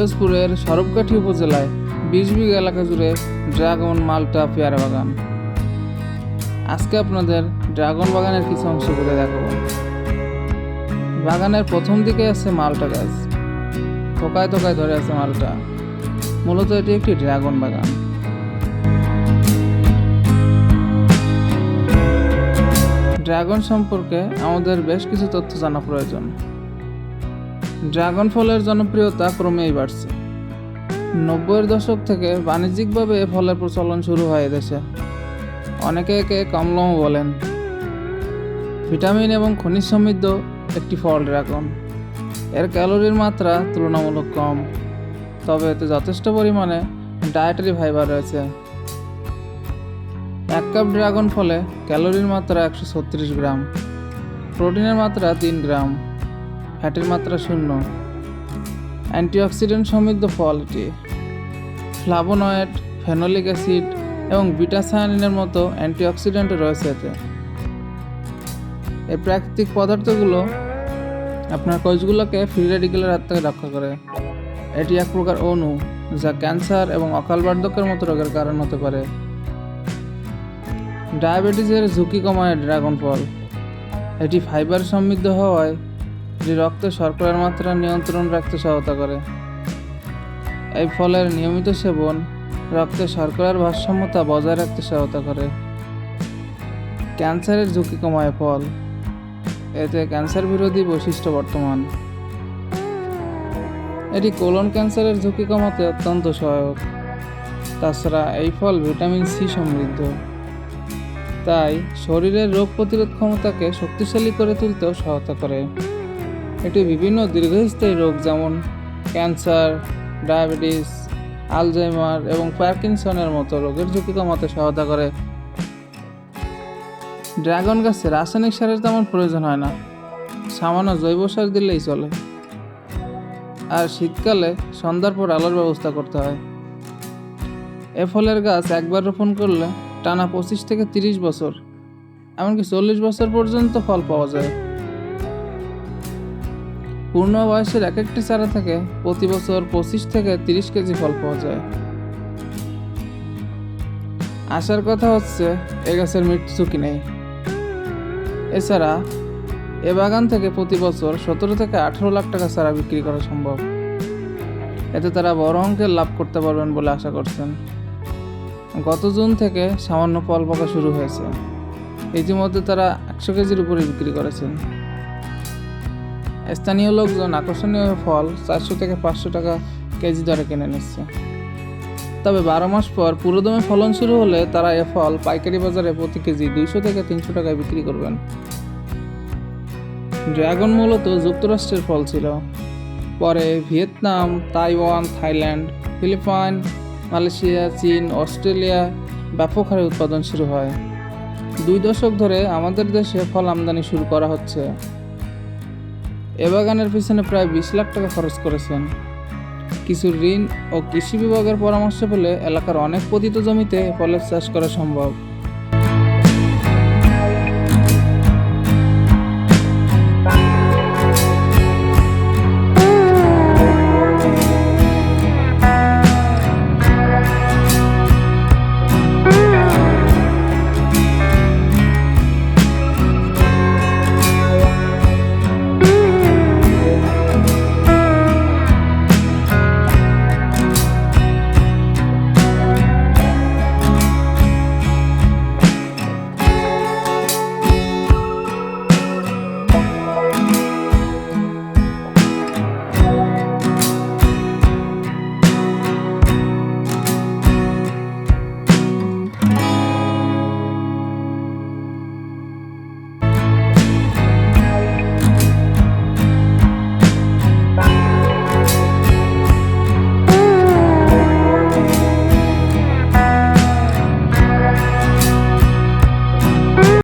পিরোজপুরের সরবকাঠি উপজেলায় 20 বিঘা এলাকা জুড়ে ড্রাগন, মাল্টা, পেয়ারা বাগান। আজকে আপনাদের ড্রাগন বাগানের কিছু অংশ ঘুরে দেখাবো। বাগানের প্রথম দিকে আছে মাল্টা গাছ, থোকায় থোকায় ধরে আছে মাল্টা। মূলত এটি একটি ড্রাগন বাগান। ড্রাগন সম্পর্কে আমাদের বেশ কিছু তথ্য জানা প্রয়োজন। ড্রাগন ফলের জনপ্রিয়তা ক্রমেই বাড়ছে। 90-এর দশক থেকে বাণিজ্যিকভাবে এ ফলের প্রচলন শুরু হয় এদেশে। অনেকে একে কমলাও বলেন। ভিটামিন এবং খনিজ সমৃদ্ধ একটি ফল ড্রাগন। এর ক্যালোরির মাত্রা তুলনামূলক কম, তবে এতে যথেষ্ট পরিমাণে ডায়েটারি ফাইবার রয়েছে। 1 কাপ ড্রাগন ফলে ক্যালোরির মাত্রা 136 গ্রাম, প্রোটিনের মাত্রা 3 গ্রাম, ফ্যাটের মাত্রা 0। অ্যান্টিঅক্সিডেন্ট সমৃদ্ধ ফল এটি। ফ্লাভোনয়েড, ফেনোলিক অ্যাসিড এবং বিটা-সায়ানিনের মতো অ্যান্টিঅক্সিডেন্ট রয়েছে এতে। এই প্রাকৃতিক পদার্থগুলো আপনার কোষগুলোকে ফ্রি রেডিক্যালের হাত থেকে রক্ষা করে। এটি এক প্রকার অণু যা ক্যান্সার এবং অকাল বার্ধক্যের মতো রোগের কারণ হতে পারে। ডায়াবেটিসের ঝুঁকি কমায় ড্রাগন ফল। এটি ফাইবার সমৃদ্ধ হওয়ায় এটি রক্তে শর্করার মাত্রা নিয়ন্ত্রণ রাখতে সহায়তা করে। এই ফলের নিয়মিত সেবন রক্তে শর্করার ভারসাম্যতা বজায় রাখতে সহায়তা করে। ক্যান্সারের ঝুঁকি কমায় ফল। এতে ক্যান্সার বিরোধী বৈশিষ্ট্য বর্তমান। এটি কোলন ক্যান্সারের ঝুঁকি কমাতে অত্যন্ত সহায়ক। তাছাড়া এই ফল ভিটামিন সি সমৃদ্ধ, তাই শরীরের রোগ প্রতিরোধ ক্ষমতাকে শক্তিশালী করে তুলতেও সহায়তা করে। এটি বিভিন্ন দীর্ঘস্থায়ী রোগ যেমন ক্যান্সার, ডায়াবেটিস, আলজাইমার এবং পার্কিনসনের মতো রোগের ঝুঁকি কমাতে সহায়তা করে। ড্রাগন গাছে রাসায়নিক সারের তেমন প্রয়োজন হয় না, সামান্য জৈব সার দিলেই চলে। আর শীতকালে সন্ধ্যার পর আলোর ব্যবস্থা করতে হয়। এ ফলের গাছ একবার রোপণ করলে টানা 25 থেকে 30 বছর, এমনকি 40 বছর পর্যন্ত ফল পাওয়া যায়। পূর্ণ বয়সের এক একটি চারা থেকে প্রতি বছর 25 থেকে 30 কেজি ফল পাওয়া যায়। আসার কথা হচ্ছে এ গাছের মৃত্যু ঝুঁকি নেই। এছাড়া এ বাগান থেকে প্রতি বছর 17 থেকে 18 লাখ টাকা চারা বিক্রি করা সম্ভব। এতে তারা বড় অঙ্কের লাভ করতে পারবেন বলে আশা করছেন। গত জুন থেকে সামান্য ফল পাকা শুরু হয়েছে। ইতিমধ্যে তারা 100 কেজির উপরে বিক্রি করেছেন। স্থানীয় লোকজন আকর্ষণীয় ফল 400 থেকে 500 টাকা কেজি দরে কিনে নিচ্ছে। তবে 12 মাস পর পুরোদমে ফলন শুরু হলে তারা এ ফল পাইকারি বাজারে প্রতি কেজি 200 থেকে 300 টাকায় বিক্রি করবেন। ড্রাগন মূলত যুক্তরাষ্ট্রের ফল ছিল। পরে Vietnam, Taiwan, Thailand, Philippines, Malaysia, চীন, অস্ট্রেলিয়া ব্যাপক হারে উৎপাদন শুরু হয়। 2 দশক ধরে আমাদের দেশে ফল আমদানি শুরু করা হচ্ছে। এ বাগানের পিছনে প্রায় 20 লাখ টাকা খরচ করেছেন। কিছু ঋণ ও কৃষি বিভাগের পরামর্শ পেলে এলাকার অনেক পতিত জমিতে ফলের চাষ করা সম্ভব।